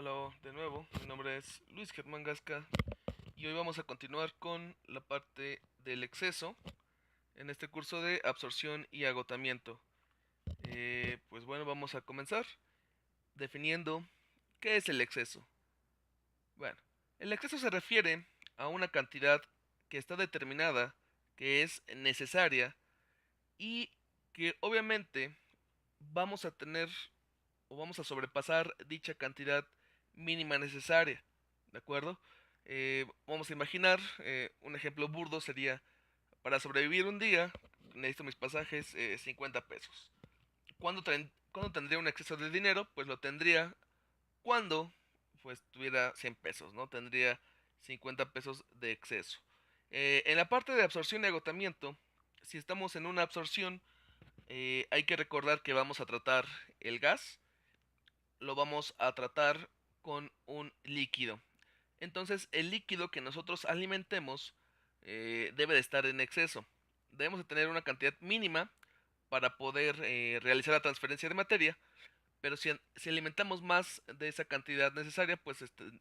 Hola de nuevo, mi nombre es Luis Germán Gasca y hoy vamos a continuar con la parte del exceso en este curso de absorción y agotamiento. Pues bueno, vamos a comenzar definiendo qué es el exceso. Bueno, el exceso se refiere a una cantidad que está determinada, que es necesaria y que obviamente vamos a tener o vamos a sobrepasar dicha cantidad mínima necesaria, ¿de acuerdo? Vamos a imaginar, un ejemplo burdo sería, para sobrevivir un día, necesito mis pasajes 50 pesos. ¿Cuándo tendría un exceso de dinero? Pues lo tendría cuando pues tuviera 100 pesos, ¿no? Tendría 50 pesos de exceso. En la parte de absorción y agotamiento, si estamos en una absorción, hay que recordar que vamos a tratar el gas, lo vamos a tratar con un líquido. Entonces el líquido que nosotros alimentemos debe de estar en exceso. Debemos de tener una cantidad mínima para poder realizar la transferencia de materia, pero si alimentamos más de esa cantidad necesaria, pues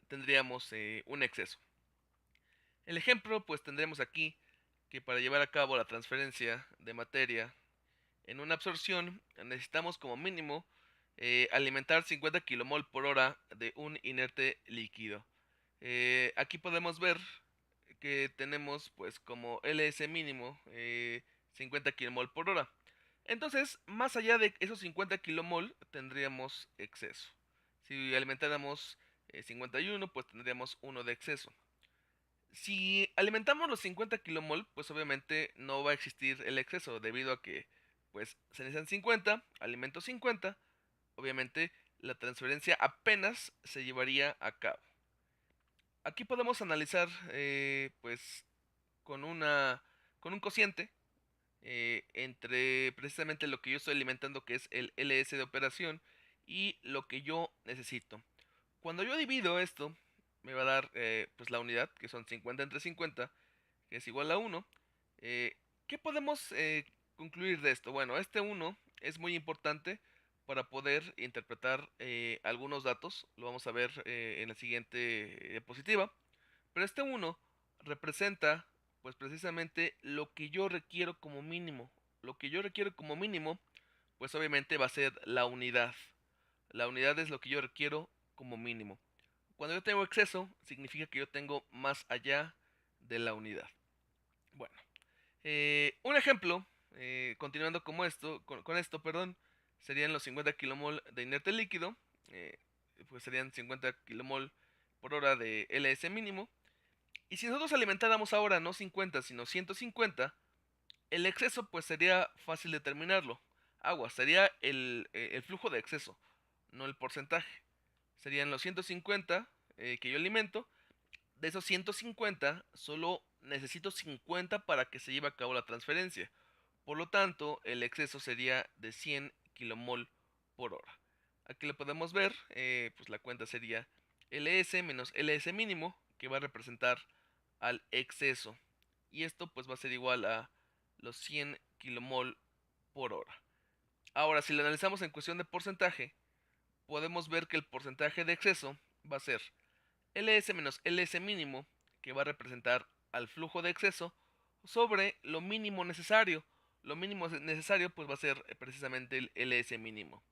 tendríamos un exceso. El ejemplo, pues tendremos aquí que para llevar a cabo la transferencia de materia en una absorción necesitamos como mínimo alimentar 50 kmol por hora de un inerte líquido. Aquí podemos ver que tenemos pues como LS mínimo 50 kmol por hora. Entonces, más allá de esos 50 kmol tendríamos exceso. Si alimentáramos 51, pues tendríamos uno de exceso. Si alimentamos los 50 kmol, pues obviamente no va a existir el exceso, debido a que pues se necesitan 50, alimento 50, obviamente la transferencia apenas se llevaría a cabo. Aquí podemos analizar pues con con un cociente entre precisamente lo que yo estoy alimentando, que es el LS de operación, y lo que yo necesito. Cuando yo divido esto, me va a dar pues la unidad, que son 50 entre 50, que es igual a 1. ¿Qué podemos concluir de esto? Bueno, este 1 es muy importante para poder interpretar algunos datos. Lo vamos a ver en la siguiente diapositiva. Pero este 1 representa pues precisamente lo que yo requiero como mínimo. Lo que yo requiero como mínimo, pues obviamente va a ser la unidad. La unidad es lo que yo requiero como mínimo. Cuando yo tengo exceso, significa que yo tengo más allá de la unidad. Bueno, un ejemplo, continuando como con esto, perdón, serían los 50 kmol de inerte líquido, eh, pues serían 50 kmol por hora de LS mínimo. Y si nosotros alimentáramos ahora no 50, sino 150, el exceso pues sería fácil determinarlo. Agua, sería el flujo de exceso, no el porcentaje. Serían los 150 que yo alimento. De esos 150, solo necesito 50 para que se lleve a cabo la transferencia. Por lo tanto, el exceso sería de 100 kmol por hora. Aquí lo podemos ver, pues la cuenta sería LS menos LS mínimo, que va a representar al exceso. Y esto pues va a ser igual a los 100 kmol por hora. Ahora, si lo analizamos en cuestión de porcentaje, podemos ver que el porcentaje de exceso va a ser LS menos LS mínimo, que va a representar al flujo de exceso, sobre lo mínimo necesario. Lo mínimo necesario pues va a ser precisamente el LS mínimo.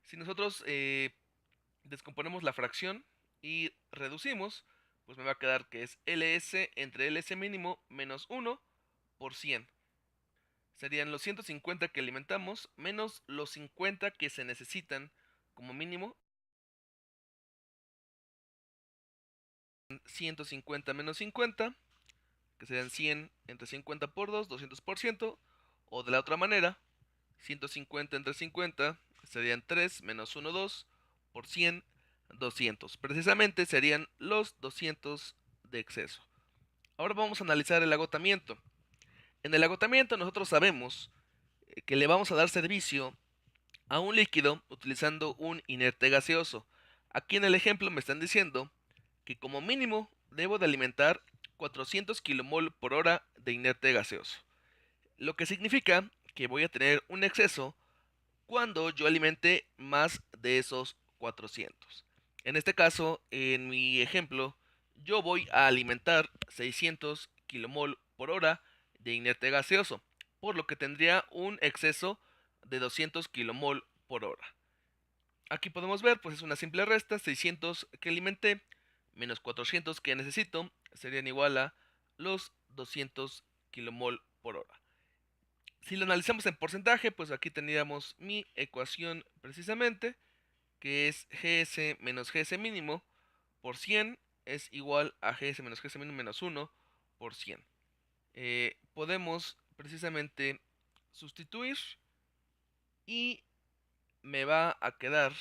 Si nosotros descomponemos la fracción y reducimos, pues me va a quedar que es LS entre LS mínimo menos 1 por 100. Serían los 150 que alimentamos menos los 50 que se necesitan como mínimo. 150 menos 50, que serían 100 entre 50 por 2, 200%. O de la otra manera, 150 entre 50 serían 3 menos 1, 2 por 100, 200. Precisamente serían los 200 de exceso. Ahora vamos a analizar el agotamiento. En el agotamiento nosotros sabemos que le vamos a dar servicio a un líquido utilizando un inerte gaseoso. Aquí en el ejemplo me están diciendo que como mínimo debo de alimentar 400 kmol por hora de inerte gaseoso. Lo que significa que voy a tener un exceso cuando yo alimente más de esos 400. En este caso, en mi ejemplo, yo voy a alimentar 600 kilomol por hora de inerte gaseoso, por lo que tendría un exceso de 200 kilomol por hora. Aquí podemos ver, pues es una simple resta, 600 que alimenté menos 400 que necesito serían igual a los 200 kilomol por hora. Si lo analizamos en porcentaje, pues aquí tendríamos mi ecuación precisamente, que es Gs menos Gs mínimo por 100 es igual a Gs menos Gs mínimo menos 1 por 100. Podemos precisamente sustituir y me va a quedar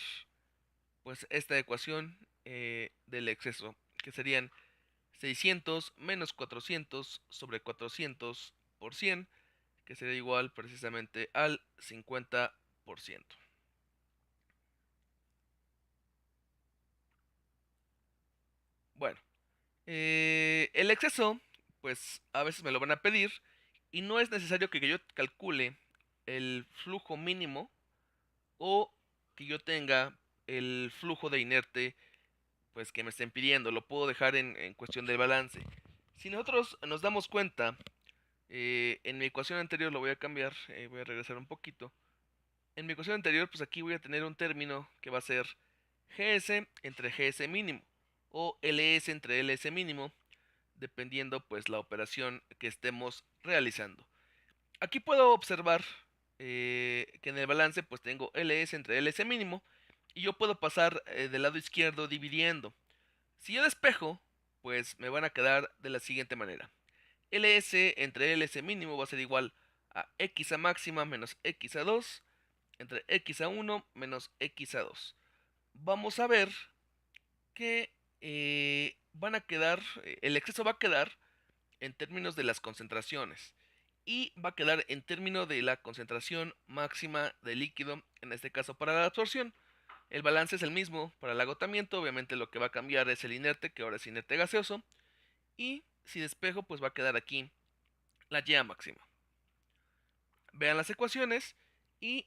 pues esta ecuación del exceso, que serían 600 menos 400 sobre 400 por 100, que sería igual precisamente al 50%. Bueno, el exceso, pues a veces me lo van a pedir y no es necesario que yo calcule el flujo mínimo o que yo tenga el flujo de inerte pues que me estén pidiendo, lo puedo dejar en cuestión del balance. Si nosotros nos damos cuenta, en mi ecuación anterior lo voy a cambiar, voy a regresar un poquito. En mi ecuación anterior, pues aquí voy a tener un término que va a ser Gs entre Gs mínimo o Ls entre Ls mínimo, dependiendo pues la operación que estemos realizando. Aquí puedo observar que en el balance pues tengo Ls entre Ls mínimo y yo puedo pasar del lado izquierdo dividiendo. Si yo despejo, pues me van a quedar de la siguiente manera. Ls entre Ls mínimo va a ser igual a x a máxima menos x a 2 entre x a 1 menos x a 2. Vamos a ver que van a quedar, el exceso va a quedar en términos de las concentraciones y va a quedar en términos de la concentración máxima de líquido, en este caso para la absorción. El balance es el mismo para el agotamiento, obviamente lo que va a cambiar es el inerte, que ahora es inerte gaseoso, y si despejo pues va a quedar aquí la Y máxima. Vean las ecuaciones y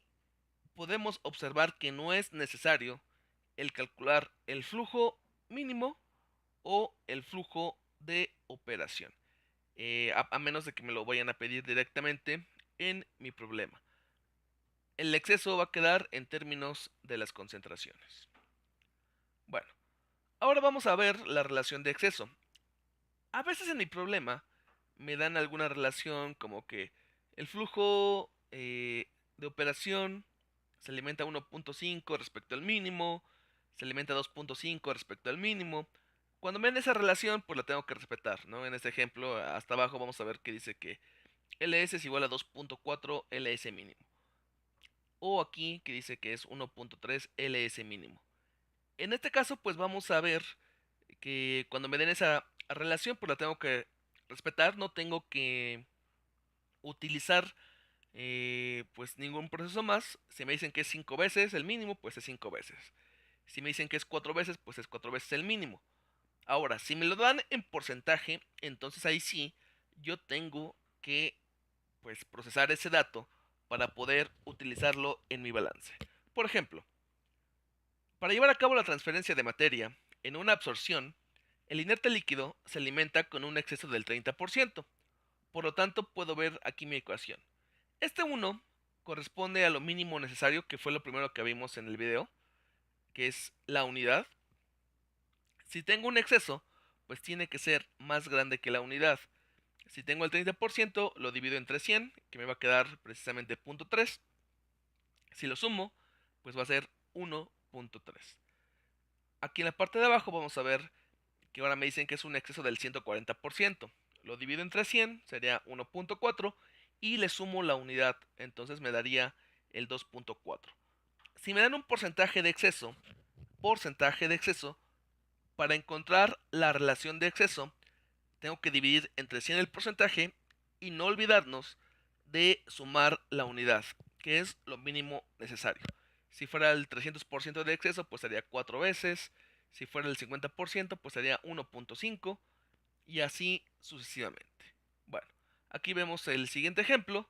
podemos observar que no es necesario el calcular el flujo mínimo o el flujo de operación, a menos de que me lo vayan a pedir directamente en mi problema. El exceso va a quedar en términos de las concentraciones. Bueno, ahora vamos a ver la relación de exceso. A veces en mi problema me dan alguna relación como que el flujo de operación se alimenta 1.5 respecto al mínimo, se alimenta 2.5 respecto al mínimo. Cuando me den esa relación, pues la tengo que respetar, ¿no? En este ejemplo, hasta abajo vamos a ver que dice que Ls es igual a 2.4 Ls mínimo. O aquí que dice que es 1.3 Ls mínimo. En este caso, pues vamos a ver que cuando me den esa relación, pues la tengo que respetar, no tengo que utilizar pues ningún proceso más. Si me dicen que es 5 veces el mínimo, pues es 5 veces. Si me dicen que es 4 veces, pues es 4 veces el mínimo. Ahora, si me lo dan en porcentaje, entonces ahí sí yo tengo que pues procesar ese dato para poder utilizarlo en mi balance. Por ejemplo, para llevar a cabo la transferencia de materia en una absorción, el inerte líquido se alimenta con un exceso del 30%. Por lo tanto, puedo ver aquí mi ecuación. Este 1 corresponde a lo mínimo necesario, que fue lo primero que vimos en el video, que es la unidad. Si tengo un exceso, pues tiene que ser más grande que la unidad. Si tengo el 30%, lo divido entre 100, que me va a quedar precisamente 0.3. Si lo sumo, pues va a ser 1.3. Aquí en la parte de abajo vamos a ver que ahora me dicen que es un exceso del 140%. Lo divido entre 100, sería 1.4, y le sumo la unidad, entonces me daría el 2.4. Si me dan un porcentaje de exceso, para encontrar la relación de exceso, tengo que dividir entre 100 el porcentaje y no olvidarnos de sumar la unidad, que es lo mínimo necesario. Si fuera el 300% de exceso, pues sería 4 veces. Si fuera el 50%, pues sería 1.5 y así sucesivamente. Bueno, aquí vemos el siguiente ejemplo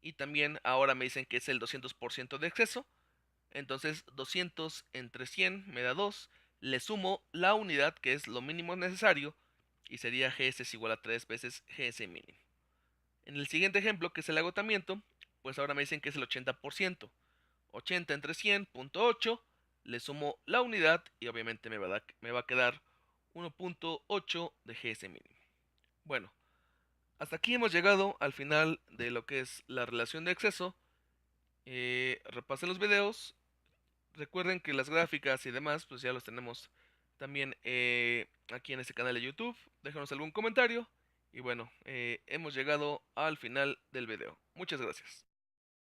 y también ahora me dicen que es el 200% de exceso. Entonces 200 entre 100 me da 2, le sumo la unidad, que es lo mínimo necesario, y sería GS es igual a 3 veces GS mínimo. En el siguiente ejemplo, que es el agotamiento, pues ahora me dicen que es el 80%. 80 entre 100.8, le sumo la unidad y obviamente me va a quedar 1.8 de GS mínimo. Bueno, hasta aquí hemos llegado al final de lo que es la relación de exceso. Repasen los videos. Recuerden que las gráficas y demás, pues ya los tenemos también aquí en este canal de YouTube. Déjanos algún comentario. Y bueno, hemos llegado al final del video. Muchas gracias.